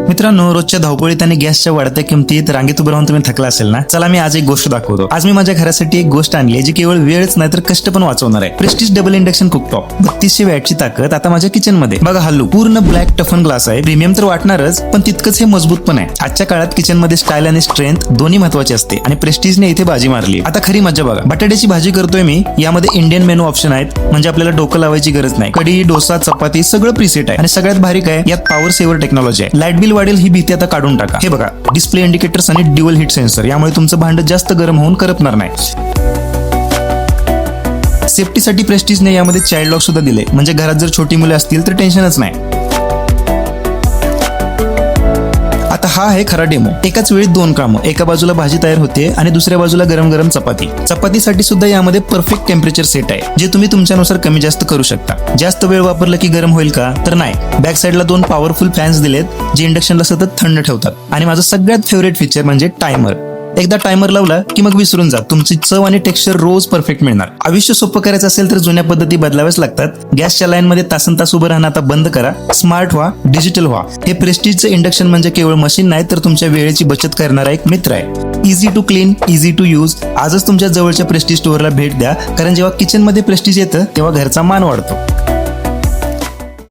मित्रांनो, रोजच्या धावपळीत आणि गॅसच्या वाढत्या किमतीत रांगेत उभं राहून तुम्ही थकला असेल ना. चला मी आज एक गोष्ट दाखवतो. आज मी माझ्या घरासाठी एक गोष्ट आणली जी केवळ वेळच नाही तर कष्ट पण वाचवणार आहे. Prestige double induction cooktop. 3200 वॅटची ताकद आता माझ्या किचन मध्ये. बघा हल्लू पूर्ण ब्लॅक टफन ग्लास आहे. प्रीमियम तर वाटणारच, पण तितकंच हे मजबूत पण आहे. आजच्या काळात किचन मध्ये स्टाईल आणि स्ट्रेंथ दोन्ही महत्वाचे असते आणि प्रेस्टिजने इथे बाजी मारली. आता खरी मजा बघा. बटाट्याची भाजी करतोय मी. यामध्ये इंडियन मेनू ऑप्शन आहेत, म्हणजे आपल्याला डोकं लावायची गरज नाही. कढी, डोसा, चपाती सगळं प्रीसेट आहे आणि सगळ्यात भारी काय, यात पॉवर सेव्हर टेक्नॉलॉजी आहे. लाईट बिल वाढेल ही भीती आता काढून टाका. हे बघा, डिस्प्ले इंडिकेटर्स आणि ड्युअल हीट सेन्सर, यामुळे तुमचं भांड जास्त गरम होऊन करपणार नाही. सेफ्टीसाठी प्रेस्टिजने यामध्ये चाइल्ड लॉक सुद्धा दिले, म्हणजे घरात जर छोटी मुले असतील तर टेन्शनच नाही. आता हा आहे खरा डेमो. एकाच वेळी दोन कामं. एका बाजूला भाजी तयार होते आणि दुसऱ्या बाजूला गरम गरम चपाती. चपातीसाठी सुद्धा यामध्ये परफेक्ट टेम्परेचर सेट आहे, जे तुम्ही तुमच्यानुसार कमी जास्त करू शकता. जास्त वेळ वापरलं की गरम होईल का, तर नाही. बॅक साईडला 2 पॉवरफुल फॅन्स दिलेत, जे इंडक्शनला सतत थंड ठेवतात. आणि माझं सगळ्यात फेवरेट फीचर म्हणजे टायमर. एकदा टायमर लावला की मग विसरून जा, तुमची चव आणि टेक्स्चर रोज परफेक्ट मिळणार. आयुष्य सोपं करायचं असेल तर जुन्या पद्धती बदलाव्याच लागतात. गॅसच्या लाईन मध्ये तासन-तास उभं राहणं आता बंद करा. स्मार्ट व्हा, डिजिटल व्हा. हे प्रेस्टिजचं इंडक्शन म्हणजे केवळ मशीन नाही, तर तुमच्या वेळेची बचत करणारा एक मित्र आहे. Easy to clean, easy to use. आजच तुमच्या जवळच्या प्रेस्टिज स्टोअरला भेट द्या, कारण जेव्हा किचन मध्ये प्रेस्टिज येतं तेव्हा घरचा मान वाढतो.